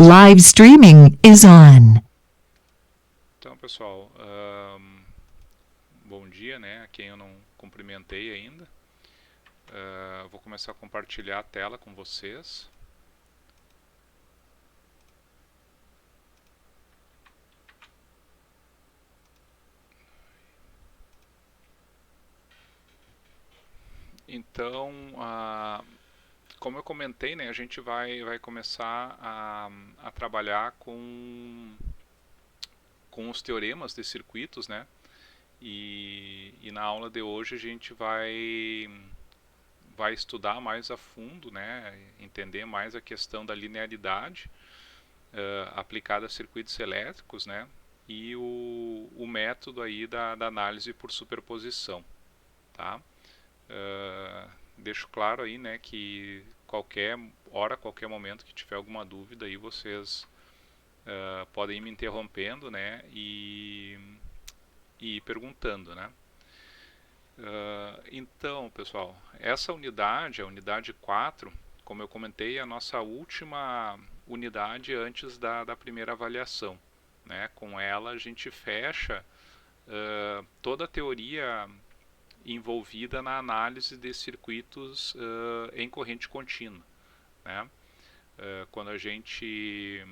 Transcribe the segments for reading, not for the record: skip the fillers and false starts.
Live streaming is on. Então, pessoal, bom dia, né? A quem eu não cumprimentei ainda. Vou começar a compartilhar a tela com vocês. Então, como eu comentei, né? A gente vai começar a trabalhar com os teoremas de circuitos, né? E na aula de hoje a gente vai estudar mais a fundo, né? Entender mais a questão da linearidade aplicada a circuitos elétricos, né? E o método aí da análise por superposição, tá? Deixo claro aí, né, que qualquer hora, qualquer momento que tiver alguma dúvida aí vocês podem ir me interrompendo, né, e ir perguntando, né. Então, pessoal, essa unidade, a unidade 4, como eu comentei, é a nossa última unidade antes da primeira avaliação, né. Com ela a gente fecha toda a teoria envolvida na análise de circuitos em corrente contínua, né. Quando a gente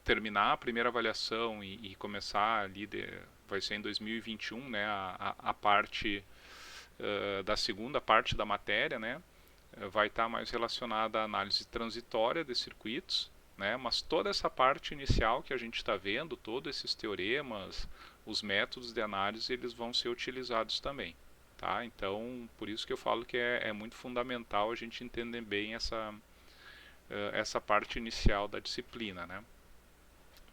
terminar a primeira avaliação e começar ali, vai ser em 2021, né, a parte da segunda parte da matéria, né, vai estar mais relacionada à análise transitória de circuitos, né, mas toda essa parte inicial que a gente está vendo, todos esses teoremas, os métodos de análise, eles vão ser utilizados também. Tá? Então, por isso que eu falo que é muito fundamental a gente entender bem essa parte inicial da disciplina, né?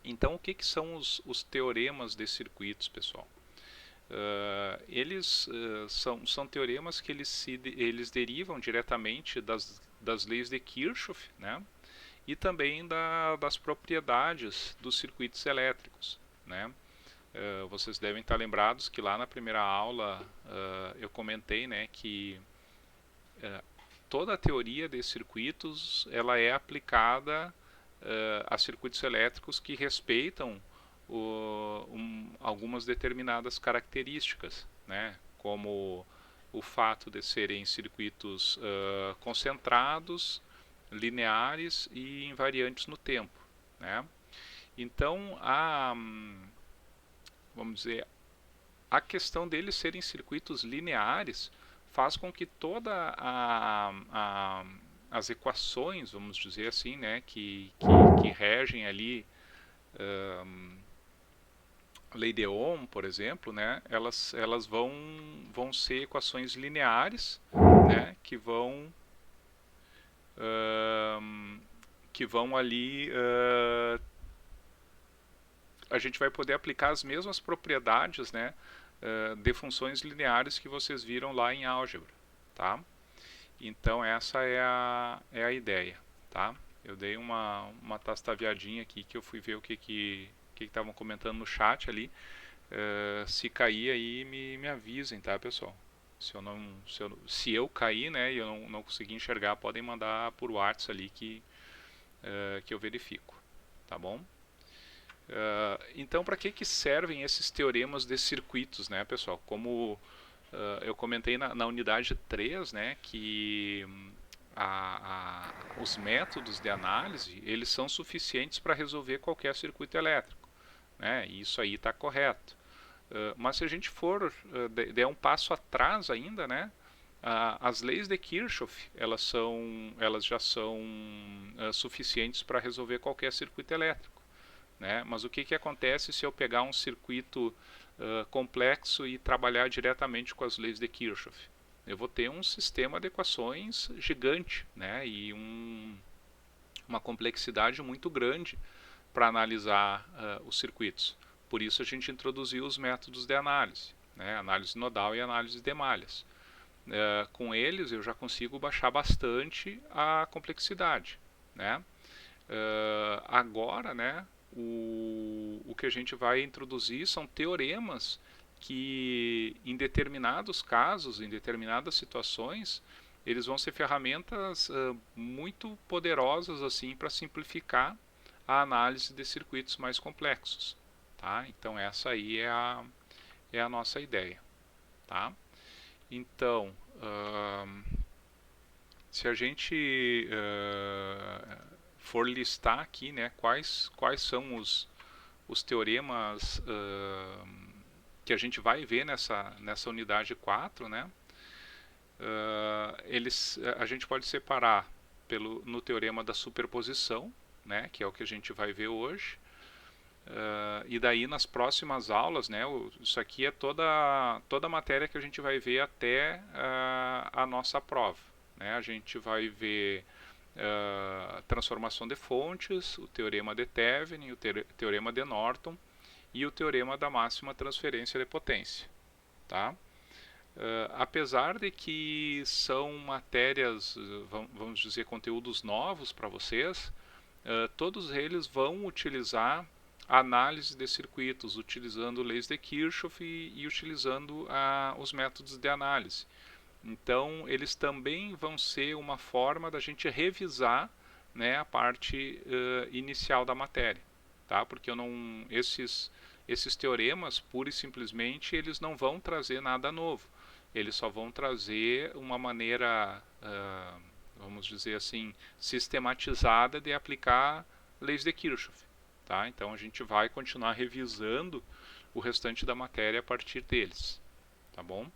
Então, o que são os teoremas de circuitos, pessoal? Eles são teoremas que eles derivam diretamente das leis de Kirchhoff, né? E também das propriedades dos circuitos elétricos, né? Vocês devem estar lembrados que lá na primeira aula eu comentei, né, que toda a teoria de circuitos ela é aplicada a circuitos elétricos que respeitam algumas determinadas características, né, como o fato de serem circuitos concentrados, lineares e invariantes no tempo, né? Então, vamos dizer, a questão deles serem circuitos lineares faz com que toda as equações, vamos dizer assim, né, que regem ali a lei de Ohm, por exemplo, né, elas vão ser equações lineares, né, que vão ali a gente vai poder aplicar as mesmas propriedades, né, de funções lineares que vocês viram lá em álgebra, tá? Então essa é a ideia, tá? Eu dei uma tastaviadinha aqui que eu fui ver o que estavam comentando no chat ali. Se cair aí, me avisem, tá, pessoal? Se eu cair, né, e eu não conseguir enxergar, podem mandar por WhatsApp ali que eu verifico, tá bom? Então, para que servem esses teoremas de circuitos, né, pessoal? Como eu comentei na unidade 3, né, que os métodos de análise eles são suficientes para resolver qualquer circuito elétrico, né? E isso aí está correto. Mas se a gente for der um passo atrás ainda, né, as leis de Kirchhoff elas já são suficientes para resolver qualquer circuito elétrico, né? Mas o que acontece se eu pegar um circuito complexo e trabalhar diretamente com as leis de Kirchhoff? Eu vou ter um sistema de equações gigante, né? E uma complexidade muito grande para analisar os circuitos. Por isso a gente introduziu os métodos de análise, né? Análise nodal e análise de malhas. Com eles eu já consigo baixar bastante a complexidade, né? Agora, né, o que a gente vai introduzir são teoremas que, em determinados casos, em determinadas situações, eles vão ser ferramentas muito poderosas assim para simplificar a análise de circuitos mais complexos. Tá? Então essa aí é a nossa ideia. Tá? Então, se a gente for listar aqui, né, quais são os teoremas que a gente vai ver nessa unidade 4, né, a gente pode separar no teorema da superposição, né, que é o que a gente vai ver hoje. E daí nas próximas aulas, né, isso aqui é toda a matéria que a gente vai ver até a nossa prova. Né? A gente vai ver transformação de fontes, o teorema de Thevenin, o teorema de Norton e o teorema da máxima transferência de potência. Tá? Apesar de que são matérias, vamos dizer, conteúdos novos para vocês, todos eles vão utilizar análise de circuitos, utilizando leis de Kirchhoff e utilizando os métodos de análise. Então, eles também vão ser uma forma da gente revisar, né, a parte inicial da matéria, tá? Porque esses teoremas, pura e simplesmente, eles não vão trazer nada novo. Eles só vão trazer uma maneira, vamos dizer assim, sistematizada de aplicar leis de Kirchhoff. Tá? Então a gente vai continuar revisando o restante da matéria a partir deles. Tá bom?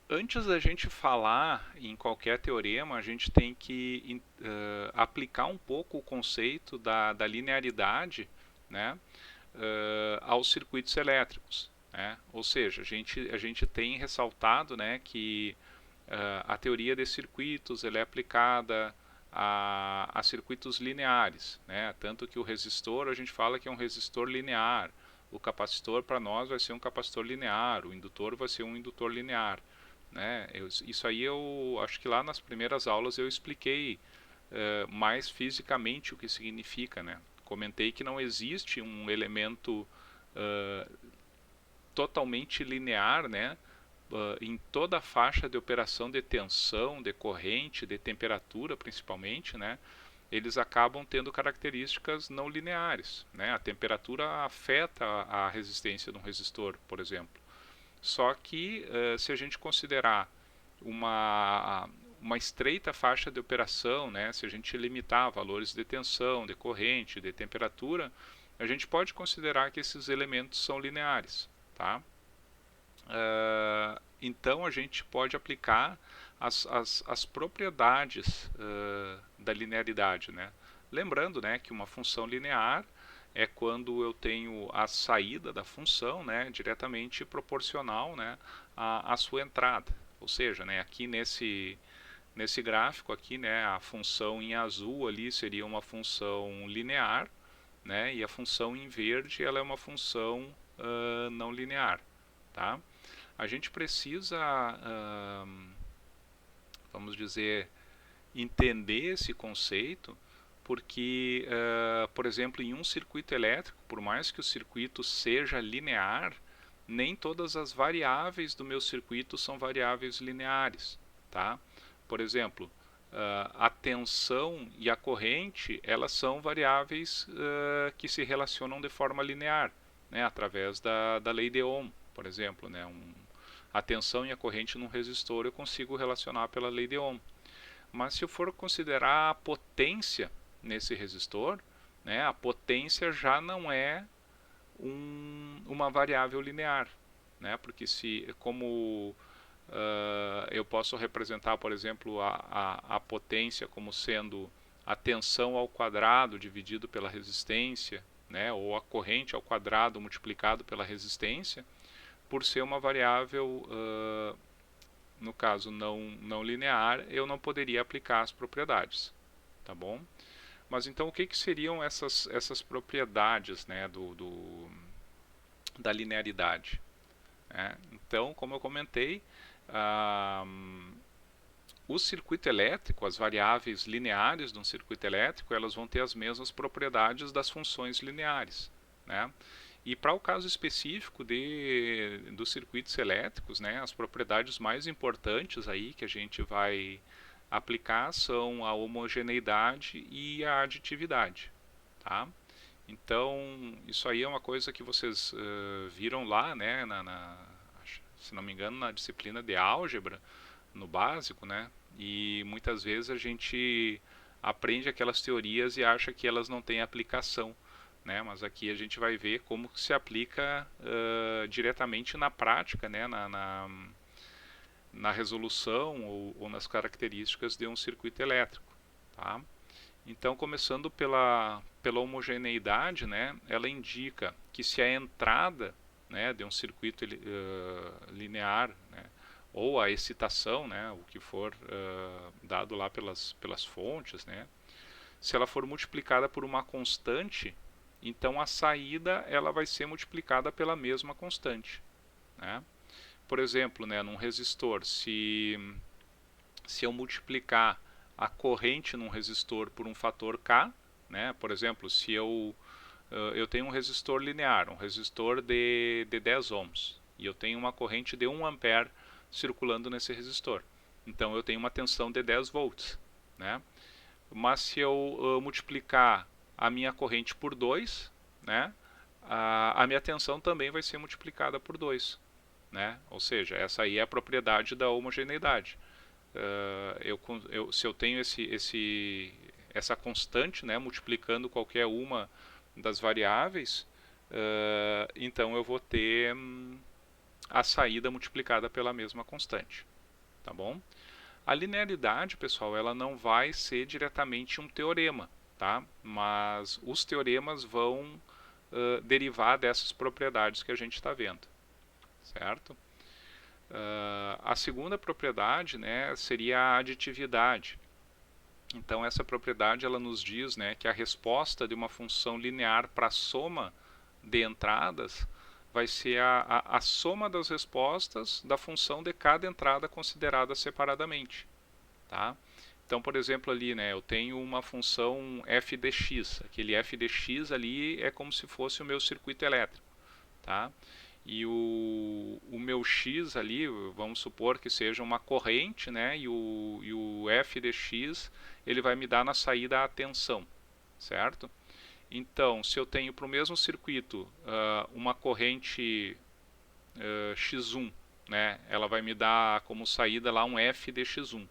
Antes da gente falar em qualquer teorema, a gente tem que aplicar um pouco o conceito da linearidade, né, aos circuitos elétricos. Né? Ou seja, a gente tem ressaltado, né, que a teoria de circuitos ela é aplicada a circuitos lineares. Né? Tanto que o resistor, a gente fala que é um resistor linear. O capacitor, para nós, vai ser um capacitor linear. O indutor vai ser um indutor linear. Né? Isso aí eu acho que lá nas primeiras aulas eu expliquei mais fisicamente o que significa. Né? Comentei que não existe um elemento totalmente linear, né, em toda a faixa de operação de tensão, de corrente, de temperatura principalmente, né, eles acabam tendo características não lineares. Né? A temperatura afeta a resistência de um resistor, por exemplo. Só que se a gente considerar uma estreita faixa de operação, né, se a gente limitar valores de tensão, de corrente, de temperatura, a gente pode considerar que esses elementos são lineares. Tá? Então a gente pode aplicar as propriedades da linearidade. Né? Lembrando, né, que uma função linear é quando eu tenho a saída da função, né, diretamente proporcional, né, à sua entrada. Ou seja, né, aqui nesse gráfico aqui, né, a função em azul ali seria uma função linear, né, e a função em verde ela é uma função não linear. Tá? A gente precisa, vamos dizer, entender esse conceito, porque, por exemplo, em um circuito elétrico, por mais que o circuito seja linear, nem todas as variáveis do meu circuito são variáveis lineares. Tá? Por exemplo, a tensão e a corrente, elas são variáveis que se relacionam de forma linear, né, através da lei de Ohm, por exemplo. Né, a tensão e a corrente num resistor eu consigo relacionar pela lei de Ohm. Mas se eu for considerar a potência nesse resistor, né, a potência já não é uma variável linear. Né, porque como eu posso representar, por exemplo, a potência como sendo a tensão ao quadrado dividido pela resistência, né, ou a corrente ao quadrado multiplicado pela resistência, por ser uma variável, no caso não linear, eu não poderia aplicar as propriedades. Tá bom? Mas então o que seriam essas propriedades, né, da linearidade? Então, como eu comentei, o circuito elétrico, as variáveis lineares de um circuito elétrico, elas vão ter as mesmas propriedades das funções lineares. Né? E para o caso específico dos circuitos elétricos, né, as propriedades mais importantes aí que a gente vai aplicar são a homogeneidade e a aditividade. Tá? Então, isso aí é uma coisa que vocês viram lá, né, se não me engano, na disciplina de álgebra, no básico, né? E muitas vezes a gente aprende aquelas teorias e acha que elas não têm aplicação, né? Mas aqui a gente vai ver como se aplica diretamente na prática, né? Na resolução ou nas características de um circuito elétrico, tá? Então, começando pela homogeneidade, né, ela indica que se a entrada, né, de um circuito linear, né, ou a excitação, né, o que for dado lá pelas fontes, né, se ela for multiplicada por uma constante, então a saída ela vai ser multiplicada pela mesma constante. Né? Por exemplo, né, num resistor, se eu multiplicar a corrente num resistor por um fator K, né? Por exemplo, se eu tenho um resistor linear, um resistor de 10 ohms, e eu tenho uma corrente de 1 ampere circulando nesse resistor. Então eu tenho uma tensão de 10 volts. Né? Mas se eu multiplicar a minha corrente por 2, né? A minha tensão também vai ser multiplicada por 2. Né? Ou seja, essa aí é a propriedade da homogeneidade. Se eu tenho essa constante, né, multiplicando qualquer uma das variáveis, então eu vou ter a saída multiplicada pela mesma constante. Tá bom? A linearidade, pessoal, ela não vai ser diretamente um teorema, tá? Mas os teoremas vão derivar dessas propriedades que a gente está vendo. Certo? A segunda propriedade, né, seria a aditividade. Então essa propriedade ela nos diz, né, que a resposta de uma função linear para a soma de entradas vai ser a soma das respostas da função de cada entrada considerada separadamente. Tá? Então, por exemplo, ali, né, eu tenho uma função f de x. Aquele f de x ali é como se fosse o meu circuito elétrico. Tá? E o meu x ali, vamos supor que seja uma corrente, né? E o f de x, ele vai me dar na saída a tensão, certo? Então, se eu tenho para o mesmo circuito uma corrente x1, né? Ela vai me dar como saída lá um f de x1.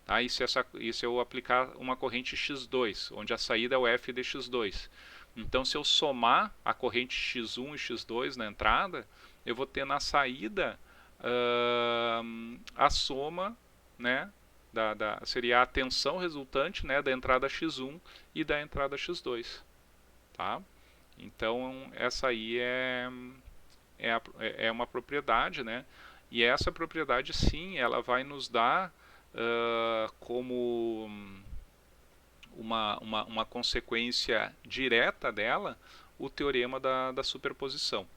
Tá? E se eu aplicar uma corrente x2, onde a saída é o f de x2. Então, se eu somar a corrente x1 e x2 na entrada, eu vou ter na saída a soma, né, seria a tensão resultante, né, da entrada x1 e da entrada x2. Tá? Então, essa aí é uma propriedade, né? E essa propriedade, sim, ela vai nos dar como uma consequência direta dela o teorema da superposição,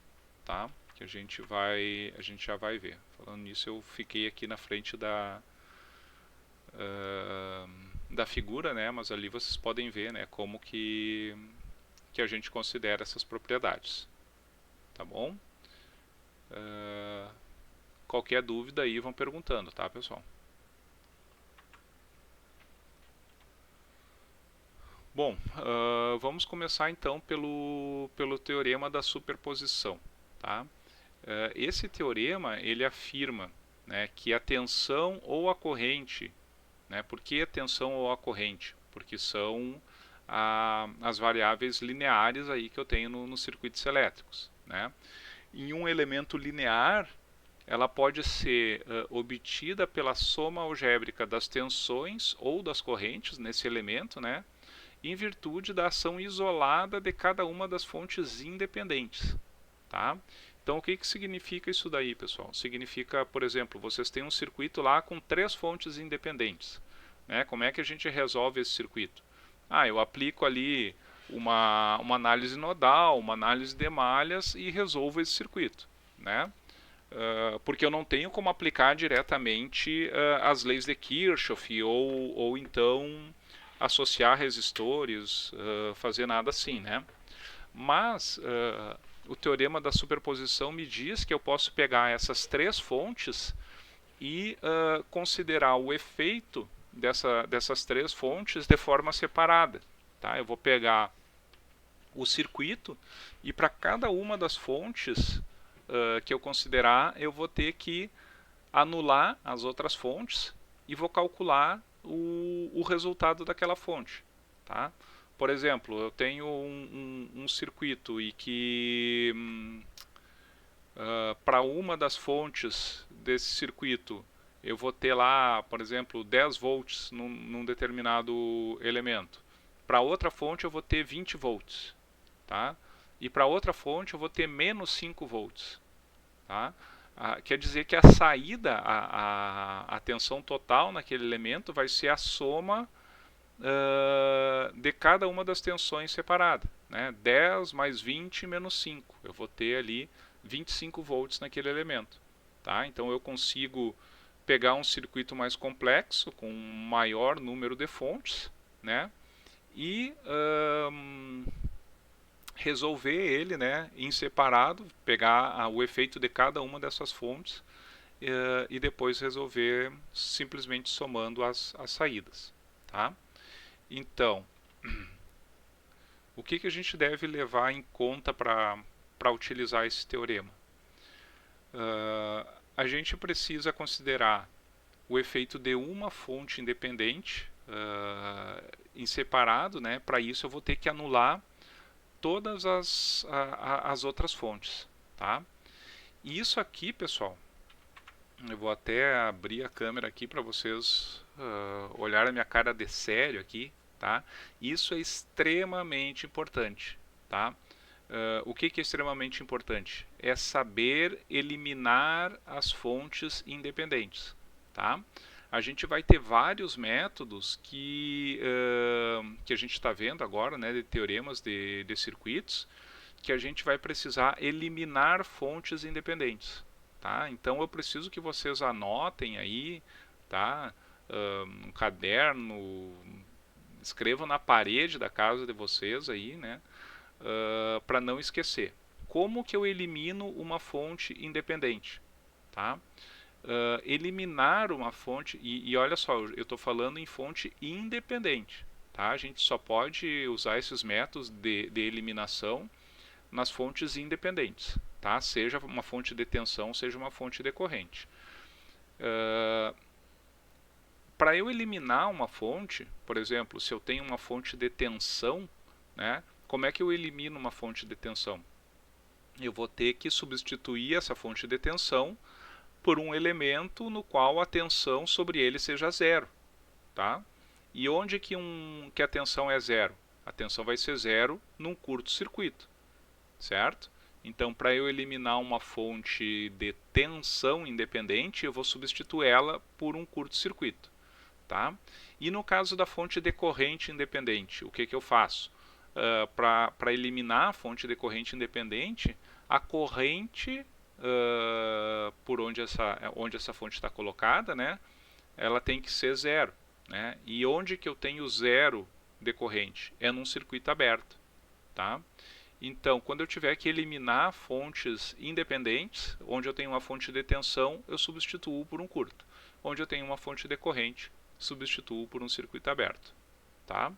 tá? Que a gente já vai ver. Falando nisso, eu fiquei aqui na frente da figura, né? Mas ali vocês podem ver, né, como que a gente considera essas propriedades, tá bom? Qualquer dúvida aí vão perguntando, tá, pessoal? Bom, vamos começar então pelo teorema da superposição. Tá? Esse teorema ele afirma, né, que a tensão ou a corrente, né, por que a tensão ou a corrente? Porque são as variáveis lineares aí que eu tenho nos circuitos elétricos. Né? Em um elemento linear, ela pode ser obtida pela soma algébrica das tensões ou das correntes nesse elemento, né? Em virtude da ação isolada de cada uma das fontes independentes. Tá? Então, o que significa isso daí, pessoal? Significa, por exemplo, vocês têm um circuito lá com 3 fontes independentes. Né? Como é que a gente resolve esse circuito? Eu aplico ali uma análise nodal, uma análise de malhas e resolvo esse circuito. Né? Porque eu não tenho como aplicar diretamente as leis de Kirchhoff ou então associar resistores, fazer nada assim, né? Mas o teorema da superposição me diz que eu posso pegar essas três fontes e considerar o efeito dessas três fontes de forma separada. Tá? Eu vou pegar o circuito e para cada uma das fontes que eu considerar, eu vou ter que anular as outras fontes e vou calcular o resultado daquela fonte. Tá? Por exemplo, eu tenho um circuito e que para uma das fontes desse circuito eu vou ter lá, por exemplo, 10 volts num determinado elemento. Para outra fonte eu vou ter 20 volts. Tá? E para outra fonte eu vou ter menos 5 volts. Tá? Quer dizer que a saída, a tensão total naquele elemento vai ser a soma de cada uma das tensões separadas. Né? 10 mais 20 menos 5. Eu vou ter ali 25 volts naquele elemento. Tá? Então eu consigo pegar um circuito mais complexo, com um maior número de fontes, né? E resolver ele, né, em separado, pegar o efeito de cada uma dessas fontes e depois resolver simplesmente somando as saídas. Tá? Então, o que a gente deve levar em conta para utilizar esse teorema? A gente precisa considerar o efeito de uma fonte independente em separado, né? Para isso eu vou ter que anular todas as outras fontes. Tá? E isso aqui, pessoal, eu vou até abrir a câmera aqui para vocês olharem a minha cara de sério aqui. Tá? Isso é extremamente importante. Tá? O que é extremamente importante? É saber eliminar as fontes independentes. Tá? A gente vai ter vários métodos que a gente está vendo agora, né, de teoremas de circuitos, que a gente vai precisar eliminar fontes independentes. Tá? Então eu preciso que vocês anotem aí, tá? Um caderno, escrevam na parede da casa de vocês aí, né? Para não esquecer. Como que eu elimino uma fonte independente? Tá? Eliminar uma fonte, e olha só, eu estou falando em fonte independente. Tá? A gente só pode usar esses métodos de eliminação nas fontes independentes. Tá? Seja uma fonte de tensão, seja uma fonte de corrente. Para eu eliminar uma fonte, por exemplo, se eu tenho uma fonte de tensão, né, como é que eu elimino uma fonte de tensão? Eu vou ter que substituir essa fonte de tensão por um elemento no qual a tensão sobre ele seja zero. Tá? E onde que a tensão é zero? A tensão vai ser zero num curto-circuito. Certo? Então, para eu eliminar uma fonte de tensão independente, eu vou substituir ela por um curto-circuito. Tá? E no caso da fonte de corrente independente, o que eu faço? Para eliminar a fonte de corrente independente, a corrente por onde essa fonte está colocada, né, ela tem que ser zero. Né? E onde que eu tenho zero de corrente? É num circuito aberto. Tá? Então, quando eu tiver que eliminar fontes independentes, onde eu tenho uma fonte de tensão, eu substituo por um curto. Onde eu tenho uma fonte de corrente, substituo por um circuito aberto. Tá?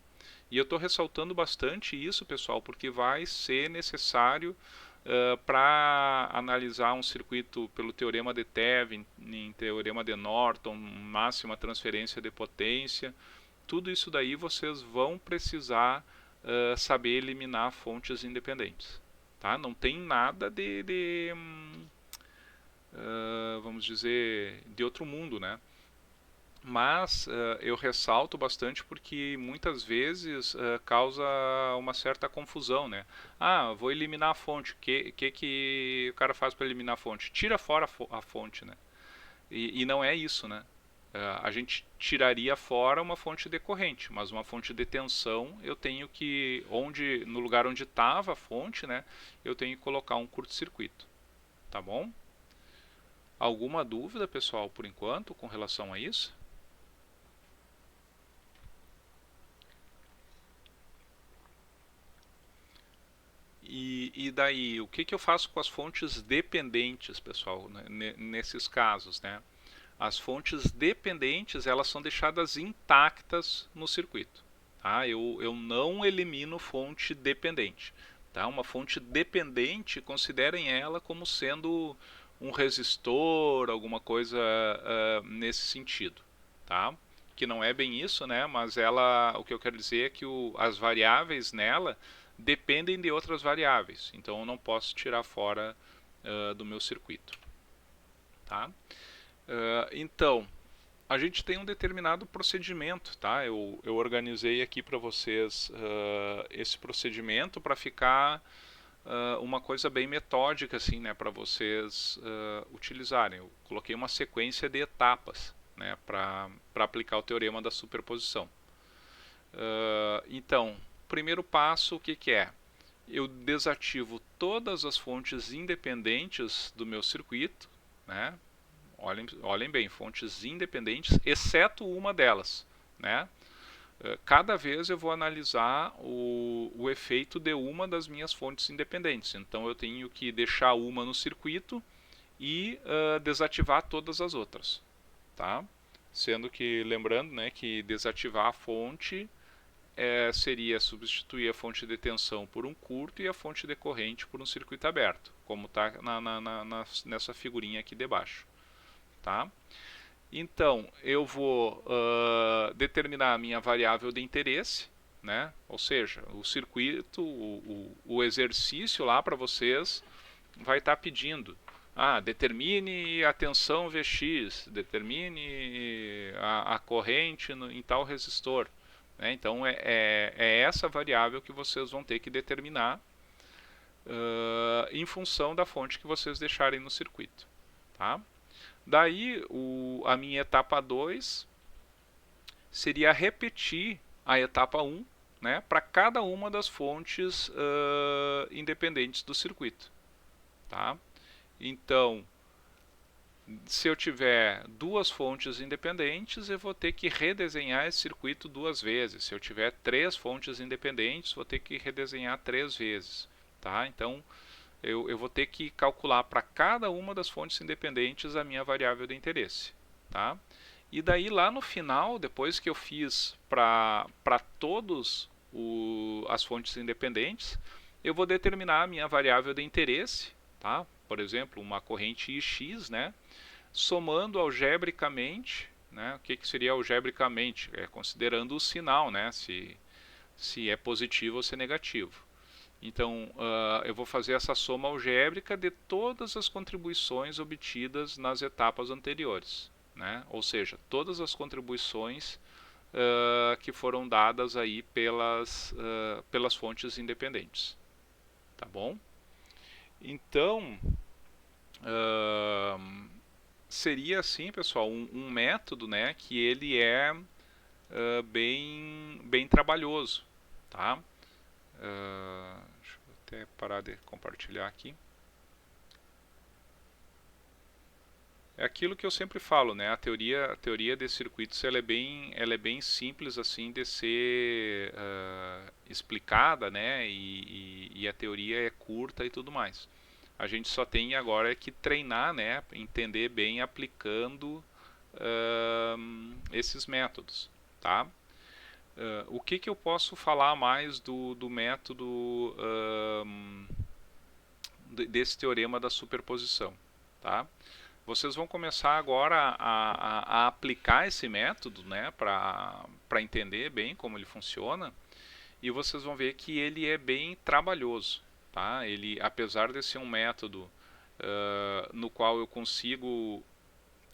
E eu estou ressaltando bastante isso, pessoal, porque vai ser necessário para analisar um circuito pelo teorema de Thevin, em teorema de Norton, máxima transferência de potência. Tudo isso daí vocês vão precisar saber eliminar fontes independentes. Tá? Não tem nada vamos dizer, de outro mundo, né? Mas eu ressalto bastante porque muitas vezes causa uma certa confusão, né? Ah, vou eliminar a fonte. O que o cara faz para eliminar a fonte? Tira fora a fonte, né? E não é isso, né? A gente tiraria fora uma fonte de corrente, mas uma fonte de tensão eu tenho que, no lugar onde estava a fonte, né, eu tenho que colocar um curto-circuito. Tá bom? Alguma dúvida, pessoal, por enquanto, com relação a isso? E daí, o que eu faço com as fontes dependentes, pessoal, né, nesses casos, né? As fontes dependentes, elas são deixadas intactas no circuito. Tá? Eu não elimino fonte dependente. Tá? Uma fonte dependente, considerem ela como sendo um resistor, alguma coisa nesse sentido. Tá? Que não é bem isso, né? Mas ela, o que eu quero dizer é que as variáveis nela dependem de outras variáveis. Então eu não posso tirar fora do meu circuito. Tá? Então, a gente tem um determinado procedimento, tá? Eu organizei aqui para vocês esse procedimento para ficar uma coisa bem metódica, assim, né? Para vocês utilizarem. Eu coloquei uma sequência de etapas, né? Para aplicar o teorema da superposição. Então, primeiro passo, o que é? Eu desativo todas as fontes independentes do meu circuito, né? Olhem bem, fontes independentes, exceto uma delas, né? Cada vez eu vou analisar o efeito de uma das minhas fontes independentes. Então eu tenho que deixar uma no circuito e desativar todas as outras, tá? Sendo que, lembrando, né, que desativar a fonte seria substituir a fonte de tensão por um curto e a fonte de corrente por um circuito aberto, como está nessa figurinha aqui debaixo. Tá? Então, eu vou determinar a minha variável de interesse, né? Ou seja, o circuito, o exercício lá para vocês vai estar pedindo determine a tensão Vx, determine a corrente em tal resistor. Né? Então, é essa variável que vocês vão ter que determinar em função da fonte que vocês deixarem no circuito. Tá? Daí, a minha etapa 2 seria repetir a etapa 1, né, para cada uma das fontes independentes do circuito. Tá? Então, se eu tiver duas fontes independentes, eu vou ter que redesenhar esse circuito duas vezes. Se eu tiver três fontes independentes, vou ter que redesenhar três vezes. Tá? Então, eu vou ter que calcular para cada uma das fontes independentes a minha variável de interesse. Tá? E daí lá no final, depois que eu fiz para todas as fontes independentes, eu vou determinar a minha variável de interesse, tá? Por exemplo, uma corrente Ix, né? Somando algebricamente, né? O que seria algebricamente? Considerando o sinal, né? Se é positivo ou se é negativo. Então, eu vou fazer essa soma algébrica de todas as contribuições obtidas nas etapas anteriores. Né? Ou seja, todas as contribuições que foram dadas aí pelas fontes independentes. Tá bom? Então, seria assim, pessoal, um método, né, que ele é bem trabalhoso. Tá? Deixa eu até parar de compartilhar aqui. É aquilo que eu sempre falo, né? A teoria de circuitos ela é bem simples assim de ser explicada, né? E a teoria é curta e tudo mais. A gente só tem agora que treinar, né? Entender bem aplicando esses métodos, tá? O que eu posso falar mais do método desse teorema da superposição, tá? Vocês vão começar agora a aplicar esse método, né, para entender bem como ele funciona, e vocês vão ver que ele é bem trabalhoso. Tá? Ele, apesar de ser um método no qual eu consigo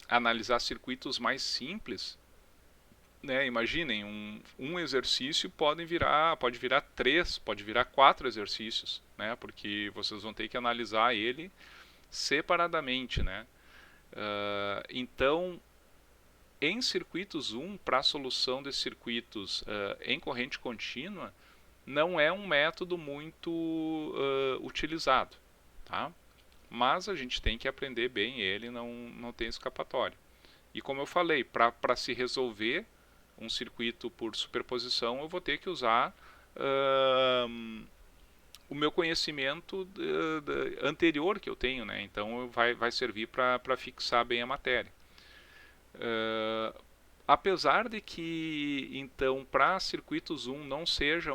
analisar circuitos mais simples, né, imaginem, um exercício pode virar 3, pode virar 4 exercícios, né, porque vocês vão ter que analisar ele separadamente, né? Então, em circuitos 1, para a solução de circuitos em corrente contínua, não é um método muito utilizado. Tá? Mas a gente tem que aprender bem ele, não tem escapatória. E como eu falei, para se resolver um circuito por superposição, eu vou ter que usar o meu conhecimento anterior que eu tenho, né? Então vai servir para fixar bem a matéria. Apesar de que, então, para circuitos 1 não seja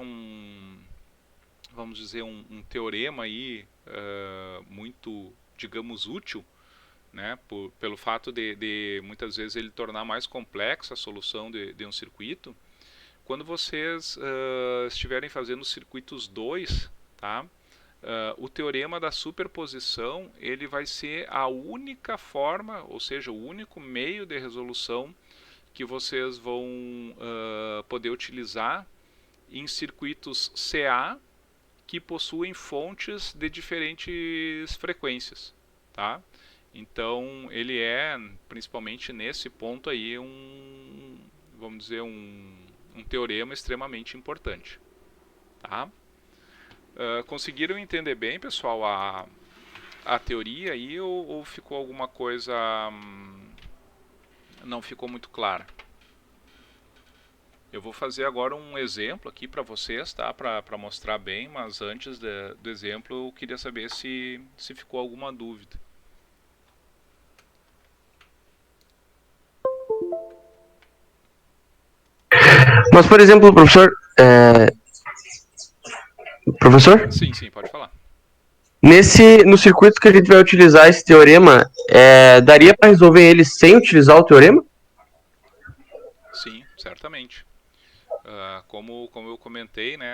vamos dizer, um teorema aí muito, digamos, útil, né, pelo fato de muitas vezes ele tornar mais complexa a solução de um circuito. Quando vocês estiverem fazendo circuitos 2, tá, o teorema da superposição ele vai ser a única forma, ou seja, o único meio de resolução que vocês vão poder utilizar em circuitos CA que possuem fontes de diferentes frequências, tá? Então ele é, principalmente nesse ponto aí, vamos dizer, um teorema extremamente importante, tá? Conseguiram entender bem, pessoal, a teoria aí ou ficou alguma coisa não ficou muito clara? Eu vou fazer agora um exemplo aqui para vocês, tá? Para mostrar bem, mas antes do exemplo eu queria saber se ficou alguma dúvida. Mas, por exemplo, professor, Sim, sim, pode falar. no circuito que a gente vai utilizar esse teorema, daria para resolver ele sem utilizar o teorema? Sim, certamente. Como eu comentei, né,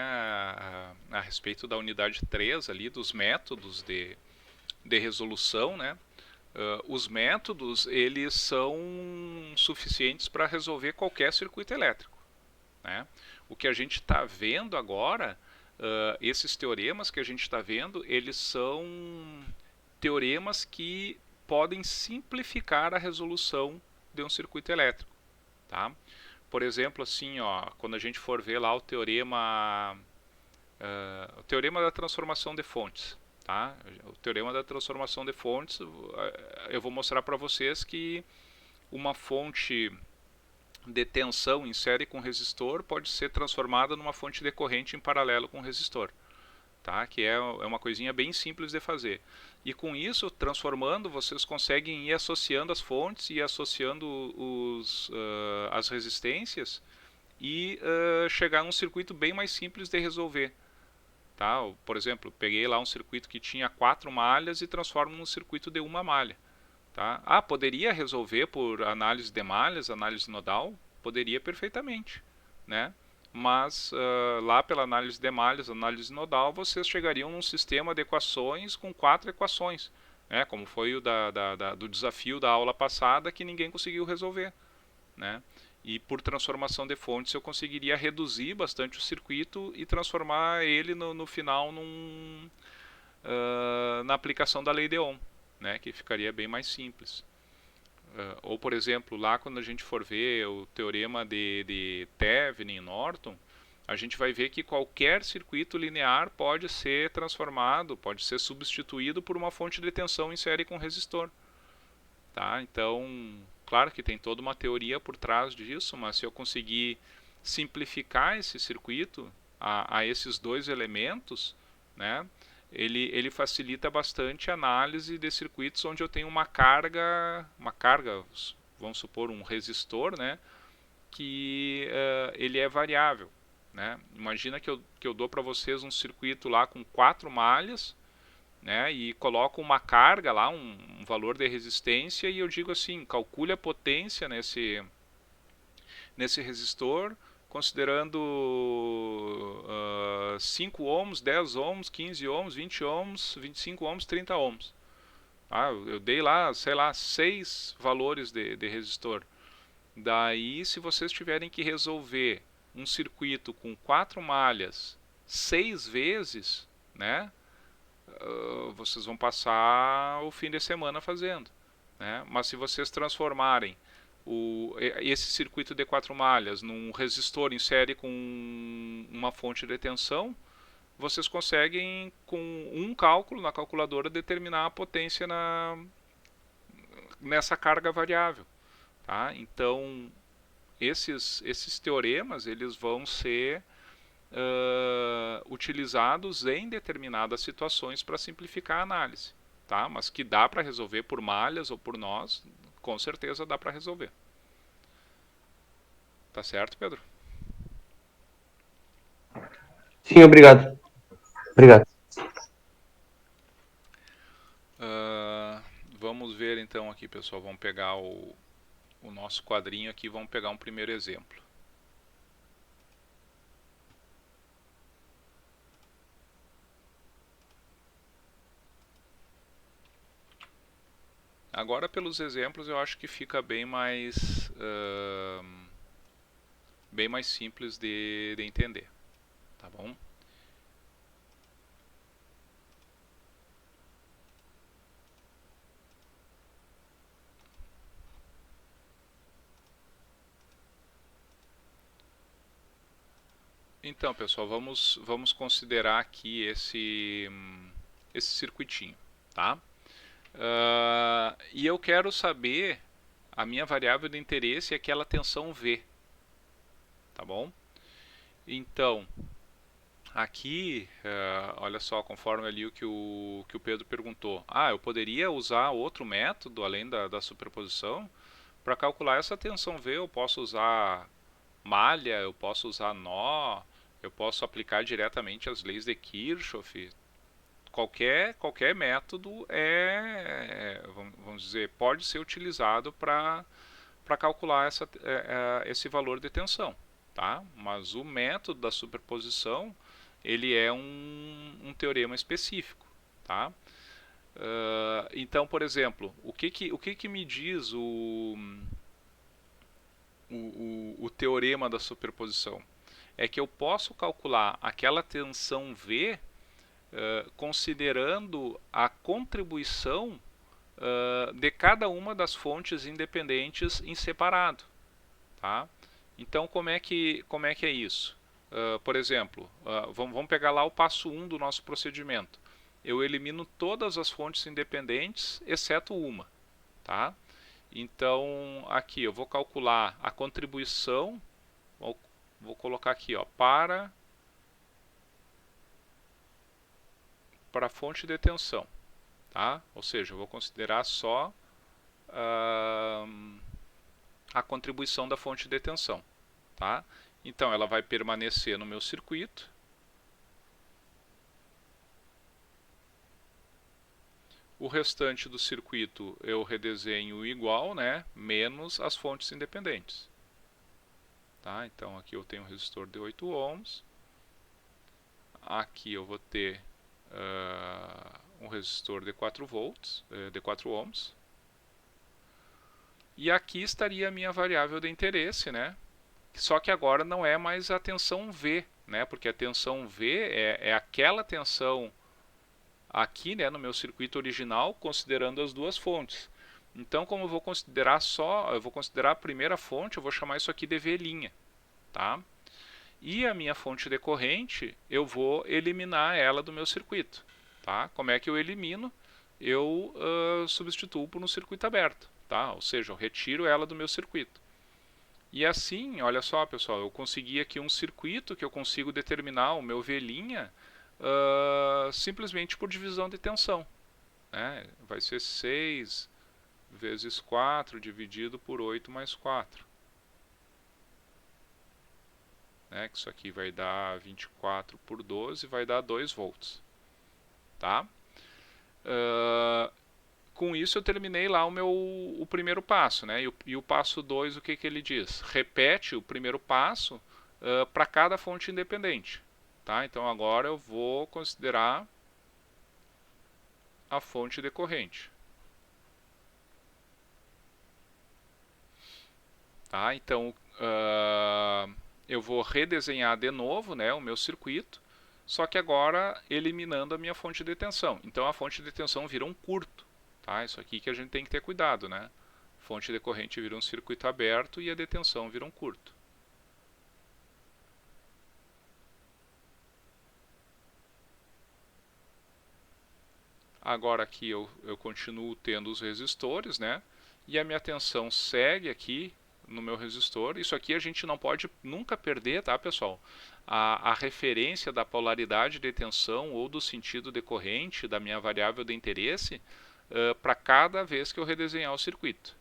a respeito da unidade 3 ali, dos métodos de resolução, né, os métodos eles são suficientes para resolver qualquer circuito elétrico, né? O que a gente está vendo agora, esses teoremas que a gente está vendo, eles são teoremas que podem simplificar a resolução de um circuito elétrico, tá? Por exemplo, assim, ó, quando a gente for ver lá o teorema da transformação de fontes, tá? O teorema da transformação de fontes, eu vou mostrar para vocês que uma fonte de tensão em série com resistor pode ser transformada numa fonte de corrente em paralelo com resistor, tá? Que é uma coisinha bem simples de fazer. E com isso, transformando, vocês conseguem ir associando as fontes e associando as resistências e chegar a um circuito bem mais simples de resolver. Tá? Por exemplo, peguei lá um circuito que tinha 4 malhas e transformo num circuito de uma malha. Tá? Poderia resolver por análise de malhas, análise nodal? Poderia perfeitamente, né? Mas lá pela análise de malhas, análise nodal, vocês chegariam num sistema de equações com 4 equações, né? Como foi o do desafio da aula passada que ninguém conseguiu resolver, né? E por transformação de fontes eu conseguiria reduzir bastante o circuito e transformar ele no final na aplicação da lei de Ohm, né? Que ficaria bem mais simples. Ou, por exemplo, lá quando a gente for ver o teorema de Thevenin e Norton, a gente vai ver que qualquer circuito linear pode ser transformado, pode ser substituído por uma fonte de tensão em série com resistor. Tá? Então, claro que tem toda uma teoria por trás disso, mas se eu conseguir simplificar esse circuito a esses dois elementos, né, ele facilita bastante a análise de circuitos onde eu tenho uma carga, vamos supor um resistor, né, que ele é variável. Né? Imagina que eu dou para vocês um circuito lá com 4 malhas, né, e coloco uma carga lá, um valor de resistência, e eu digo assim, calcule a potência nesse resistor, considerando 5 ohms, 10 ohms, 15 ohms, 20 ohms, 25 ohms, 30 ohms. Eu dei lá, sei lá, 6 valores de resistor. Daí, se vocês tiverem que resolver um circuito com 4 malhas 6 vezes, né, vocês vão passar o fim de semana fazendo, né? Mas se vocês transformarem esse circuito de 4 malhas num resistor em série com uma fonte de tensão, vocês conseguem, com um cálculo na calculadora, determinar a potência nessa carga variável. Tá? Então, esses teoremas eles vão ser utilizados em determinadas situações para simplificar a análise, tá? Mas que dá para resolver por malhas ou por nós, com certeza dá para resolver. Tá certo, Pedro? Sim, obrigado. Obrigado. Vamos ver então aqui, pessoal. Vamos pegar o nosso quadrinho aqui, vamos pegar um primeiro exemplo. Agora, pelos exemplos, eu acho que fica bem mais simples de entender, tá bom? Então, pessoal, vamos considerar aqui esse circuitinho, tá? E eu quero saber, a minha variável de interesse é aquela tensão V, tá bom? Então, aqui, olha só, conforme ali o que o Pedro perguntou. Eu poderia usar outro método, além da superposição, para calcular essa tensão V. Eu posso usar malha, eu posso usar nó, eu posso aplicar diretamente as leis de Kirchhoff. Qualquer método vamos dizer, pode ser utilizado para calcular esse valor de tensão, tá? Mas o método da superposição, ele é um teorema específico, tá? Então, por exemplo, o que me diz o teorema da superposição? É que eu posso calcular aquela tensão V considerando a contribuição de cada uma das fontes independentes em separado, tá? Então, como é que é isso? Por exemplo, vamos pegar lá o passo 1 do nosso procedimento. Eu elimino todas as fontes independentes, exceto uma, tá? Então, aqui eu vou calcular a contribuição, vou colocar aqui, ó, para a fonte de tensão, tá? Ou seja, eu vou considerar só a contribuição da fonte de tensão, tá? Então, ela vai permanecer no meu circuito. O restante do circuito eu redesenho igual, né? Menos as fontes independentes. Tá? Então, aqui eu tenho um resistor de 8 ohms. Aqui eu vou ter um resistor de 4 volts, de 4 ohms. E aqui estaria a minha variável de interesse, né? Só que agora não é mais a tensão V, né? Porque a tensão V é aquela tensão aqui, né, no meu circuito original, considerando as duas fontes. Então, como eu vou considerar a primeira fonte, eu vou chamar isso aqui de V', tá? E a minha fonte de corrente, eu vou eliminar ela do meu circuito, tá? Como é que eu elimino? Eu substituo por um circuito aberto, tá? Ou seja, eu retiro ela do meu circuito. E assim, olha só, pessoal, eu consegui aqui um circuito que eu consigo determinar o meu V' simplesmente por divisão de tensão, né? Vai ser 6 vezes 4 dividido por 8 mais 4. Né? Que isso aqui vai dar 24 por 12, vai dar 2 volts. Tá? Com isso eu terminei lá o primeiro passo. Né? E o passo 2, o que ele diz? Repete o primeiro passo para cada fonte independente. Tá? Então agora eu vou considerar a fonte de corrente. Tá? Então eu vou redesenhar de novo, né, o meu circuito, só que agora eliminando a minha fonte de tensão. Então a fonte de tensão vira um curto. Tá? Isso aqui que a gente tem que ter cuidado. Né? Fonte de corrente vira um circuito aberto e a de tensão vira um curto. Agora aqui eu continuo tendo os resistores, né? E a minha tensão segue aqui no meu resistor. Isso aqui a gente não pode nunca perder, tá, pessoal? A referência da polaridade de tensão ou do sentido decorrente da minha variável de interesse para cada vez que eu redesenhar o circuito,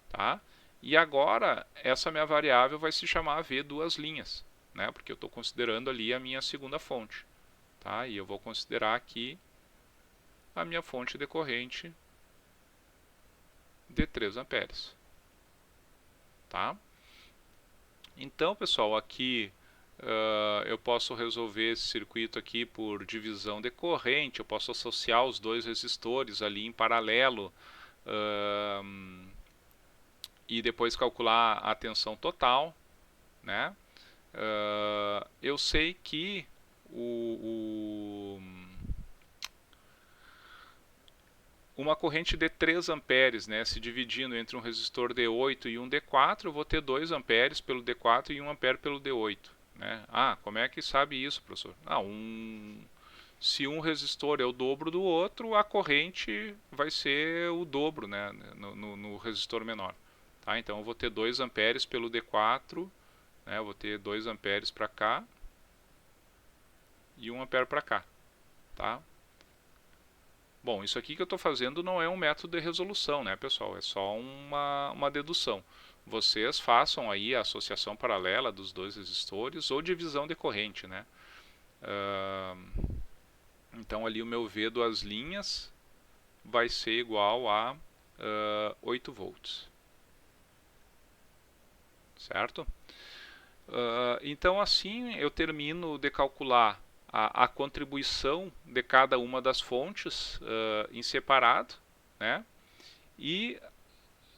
tá? E agora essa minha variável vai se chamar V duas linhas, né? Porque eu estou considerando ali a minha segunda fonte, tá? E eu vou considerar aqui a minha fonte decorrente de 3 amperes, tá? Então, pessoal, aqui eu posso resolver esse circuito aqui por divisão de corrente, eu posso associar os dois resistores ali em paralelo e depois calcular a tensão total, né? Eu sei que uma corrente de 3 amperes, né, se dividindo entre um resistor D8 e um D4, eu vou ter 2 amperes pelo D4 e 1 ampere pelo D8. Né? Ah, como é que sabe isso, professor? Ah, se um resistor é o dobro do outro, a corrente vai ser o dobro, né, no resistor menor. Tá? Então eu vou ter 2 amperes pelo D4, né, eu vou ter 2 amperes para cá e 1 ampere para cá. Tá? Bom, isso aqui que eu estou fazendo não é um método de resolução, né, pessoal? É só uma dedução. Vocês façam aí a associação paralela dos dois resistores ou divisão de corrente, né? Então ali o meu V duas linhas vai ser igual a 8 volts. Certo? Então assim eu termino de calcular a contribuição de cada uma das fontes em separado, né? E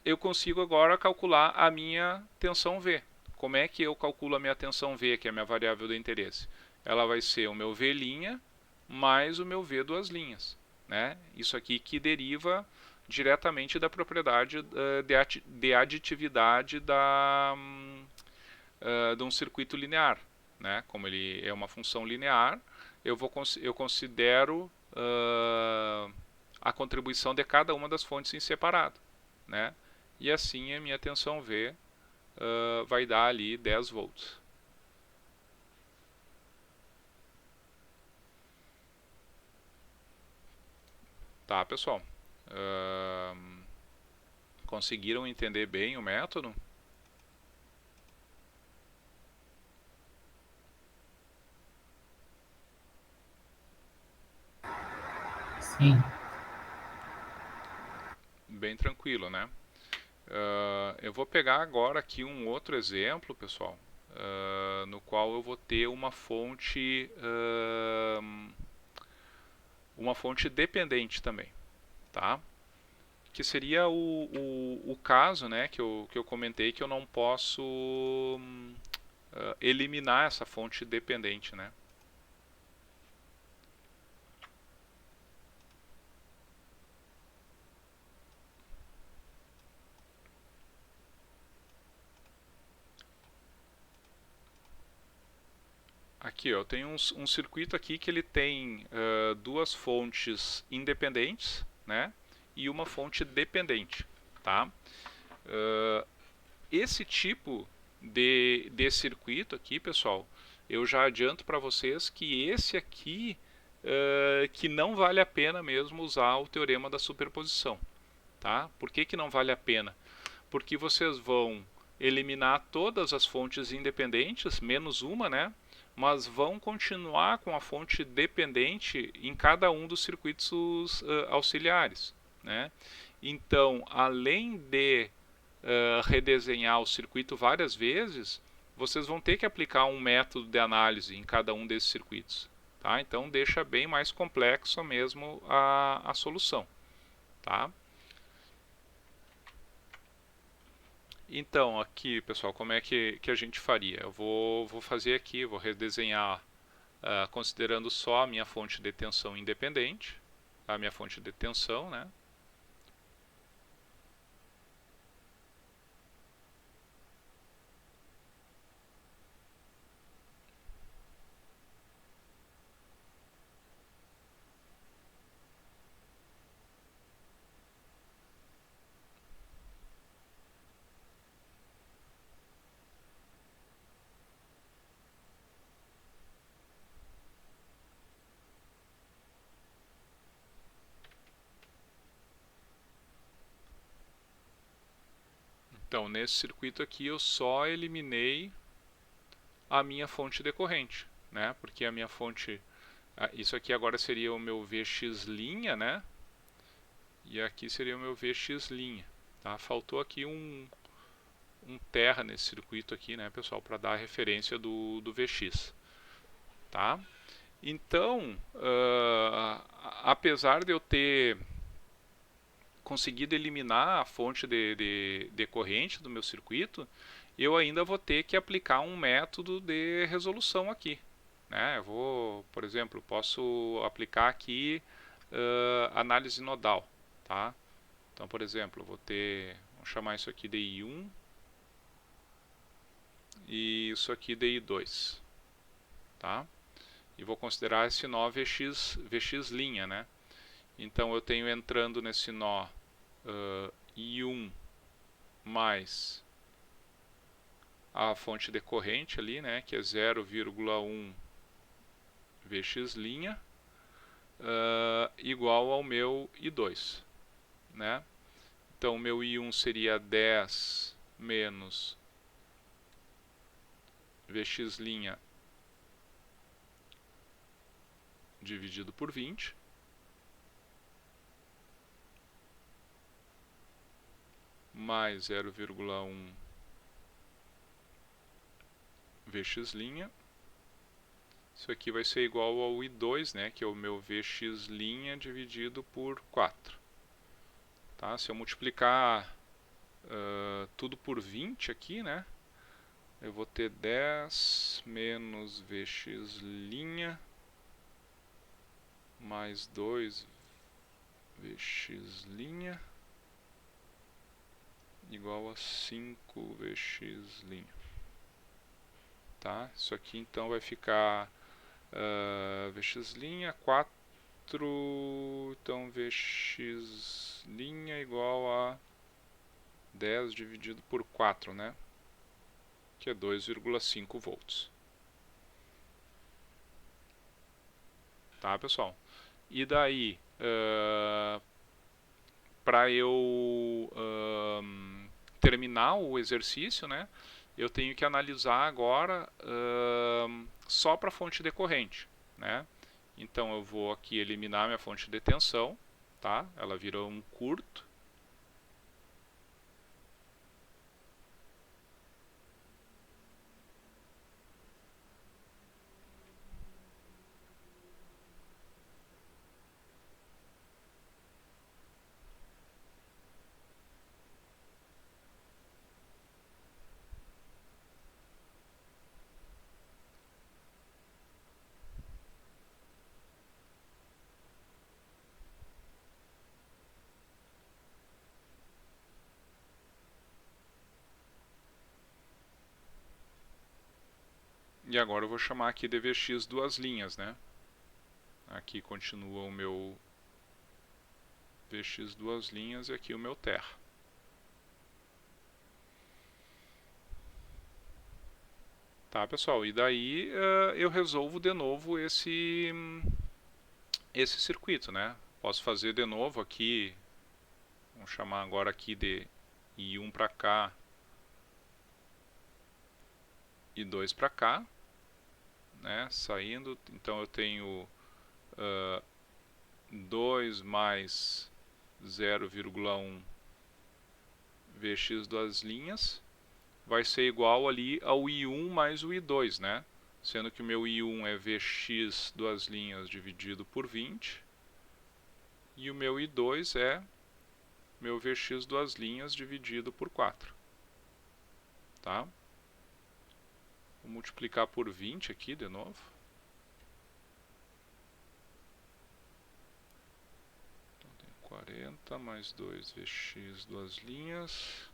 eu consigo agora calcular a minha tensão V. Como é que eu calculo a minha tensão V, que é a minha variável de interesse? Ela vai ser o meu V' mais o meu V duas linhas. Né? Isso aqui que deriva diretamente da propriedade de aditividade de um circuito linear. Né? Como ele é uma função linear, eu considero a contribuição de cada uma das fontes em separado. Né? E assim a minha tensão V vai dar ali 10 volts. Tá, pessoal? Conseguiram entender bem o método? Sim. Bem tranquilo, né? Eu vou pegar agora aqui um outro exemplo, pessoal, no qual eu vou ter uma fonte dependente também, tá? Que seria o caso, né, que eu comentei que eu não posso eliminar essa fonte dependente, né? Aqui, ó, eu tenho um circuito aqui que ele tem duas fontes independentes, né, e uma fonte dependente, tá? Esse tipo de circuito aqui, pessoal, eu já adianto para vocês que esse aqui que não vale a pena mesmo usar o teorema da superposição, tá? Por que não vale a pena? Porque vocês vão eliminar todas as fontes independentes, menos uma, né? Mas vão continuar com a fonte dependente em cada um dos circuitos auxiliares, né? Então, além de redesenhar o circuito várias vezes, vocês vão ter que aplicar um método de análise em cada um desses circuitos. Tá? Então, deixa bem mais complexo mesmo a solução. Tá? Então, aqui, pessoal, como é que a gente faria? Eu vou fazer aqui, vou redesenhar considerando só a minha fonte de tensão independente, a minha fonte de tensão, né? Então, nesse circuito aqui eu só eliminei a minha fonte decorrente, né? Porque a minha fonte, isso aqui agora seria o meu Vx', né? E aqui seria o meu Vx', tá? Faltou aqui um terra nesse circuito aqui, né, pessoal, para dar a referência do Vx, tá? Então, apesar de eu ter conseguido eliminar a fonte decorrente do meu circuito, eu ainda vou ter que aplicar um método de resolução aqui, né? Eu vou, por exemplo, posso aplicar aqui análise nodal, tá? Então, por exemplo, eu vou ter, vamos chamar isso aqui de I1 e isso aqui de I2, tá? E vou considerar esse nó Vx', né? Então eu tenho entrando nesse nó I1 mais a fonte decorrente ali, né, que é 0,1 Vx', igual ao meu I2, né? Então o meu I1 seria 10 menos Vx' dividido por 20, mais 0,1 Vx'. Isso aqui vai ser igual ao I2, né, que é o meu Vx' dividido por 4. Tá? Se eu multiplicar tudo por 20 aqui, né, eu vou ter 10 menos Vx' mais 2 Vx' igual a 5 Vx'. Tá? Isso aqui então vai ficar Vx', 4, então Vx' igual a 10 dividido por 4, né? Que é 2,5 volts. Tá, pessoal? E daí, para eu terminar o exercício, né, eu tenho que analisar agora só para a fonte decorrente, né? Então eu vou aqui eliminar minha fonte de tensão, tá? Ela vira um curto. E agora eu vou chamar aqui de Vx duas linhas, né? Aqui continua o meu Vx duas linhas e aqui o meu terra. Tá, pessoal? E daí eu resolvo de novo esse circuito, né? Posso fazer de novo aqui, vamos chamar agora aqui de I1 para cá e 2 para cá, né? Saindo, então eu tenho 2 mais 0,1 Vx duas linhas, vai ser igual ali ao I1 mais o I2, né? Sendo que o meu I1 é Vx duas linhas dividido por 20, e o meu I2 é meu Vx duas linhas dividido por 4. Tá? Vou multiplicar por 20 aqui de novo. Então tem 40 mais 2 Vx duas linhas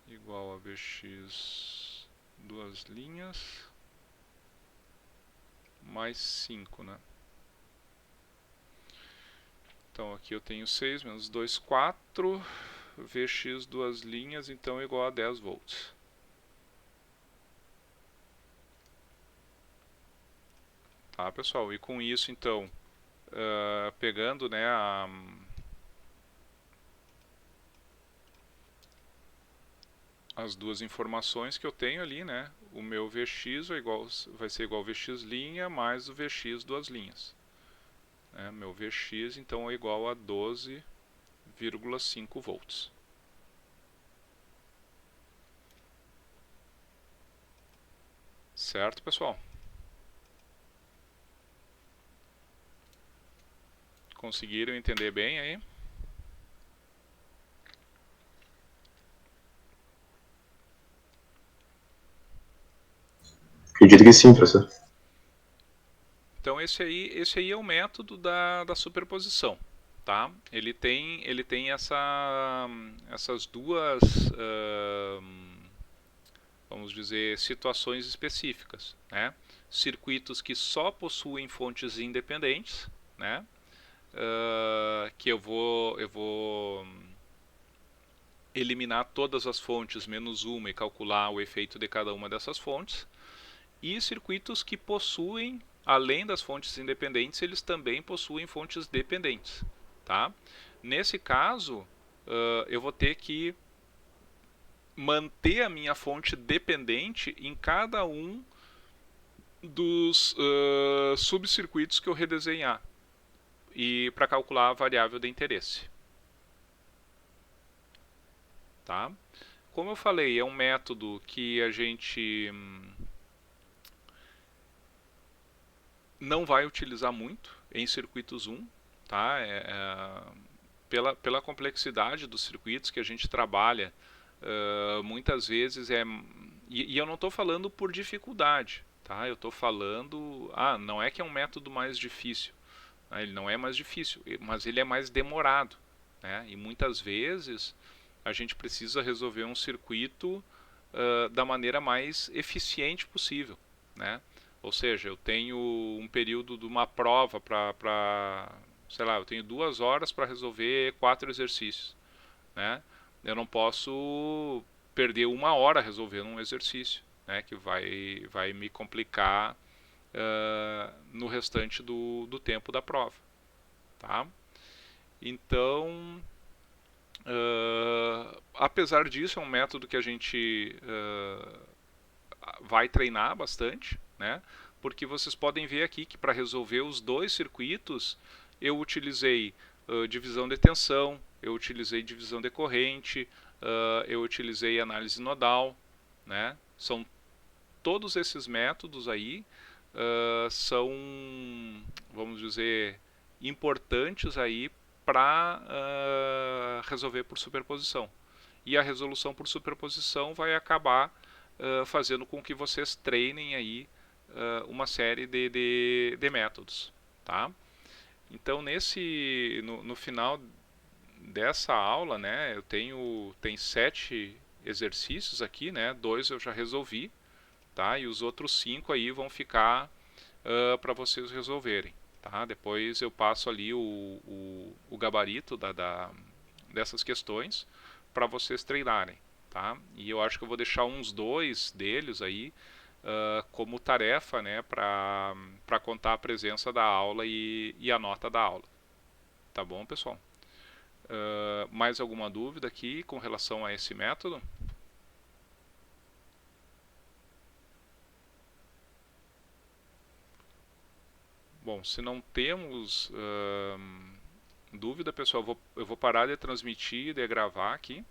igual a Vx duas linhas mais 5, né? Então aqui eu tenho 6 menos 2, 4, Vx duas linhas, então igual a 10 volts. Tá, pessoal? E com isso, então, pegando, né, as duas informações que eu tenho ali, né? O meu Vx vai ser igual ao Vx' mais o Vx duas linhas. Meu Vx então é igual a 12,5 volts. Certo, pessoal? Conseguiram entender bem aí? Acredito que sim, professor. Então esse aí é o método da superposição, tá? Ele tem essas duas, vamos dizer, situações específicas, né? Circuitos que só possuem fontes independentes, né? Que eu vou eliminar todas as fontes menos uma e calcular o efeito de cada uma dessas fontes. E circuitos que possuem, além das fontes independentes, eles também possuem fontes dependentes. Tá? Nesse caso, eu vou ter que manter a minha fonte dependente em cada um dos subcircuitos que eu redesenhar e para calcular a variável de interesse. Tá? Como eu falei, é um método que a gente não vai utilizar muito em circuitos 1, tá? Pela complexidade dos circuitos que a gente trabalha, muitas vezes e eu não estou falando por dificuldade, tá? Eu estou falando, não é que é um método mais difícil, né? Ele não é mais difícil, mas ele é mais demorado, né? E muitas vezes a gente precisa resolver um circuito da maneira mais eficiente possível, né? Ou seja, eu tenho um período de uma prova sei lá, eu tenho 2 horas para resolver 4 exercícios, né? Eu não posso perder 1 hora resolvendo um exercício, né? Que vai me complicar no restante do tempo da prova, tá? Então, apesar disso, é um método que a gente vai treinar bastante, né? Porque vocês podem ver aqui que para resolver os dois circuitos eu utilizei divisão de tensão, eu utilizei divisão de corrente, eu utilizei análise nodal, né? São todos esses métodos aí são, vamos dizer, importantes aí para resolver por superposição. E a resolução por superposição vai acabar fazendo com que vocês treinem aí uma série de métodos, tá? Então no final dessa aula, né, tem 7 exercícios aqui, né? 2 eu já resolvi, tá? E os outros 5 aí vão ficar para vocês resolverem, tá? Depois eu passo ali o gabarito dessas questões para vocês treinarem, tá? E eu acho que eu vou deixar uns 2 deles aí como tarefa, né, para contar a presença da aula e a nota da aula. Tá bom, pessoal? Mais alguma dúvida aqui com relação a esse método? Bom, se não temos dúvida, pessoal, eu vou parar de transmitir e de gravar aqui.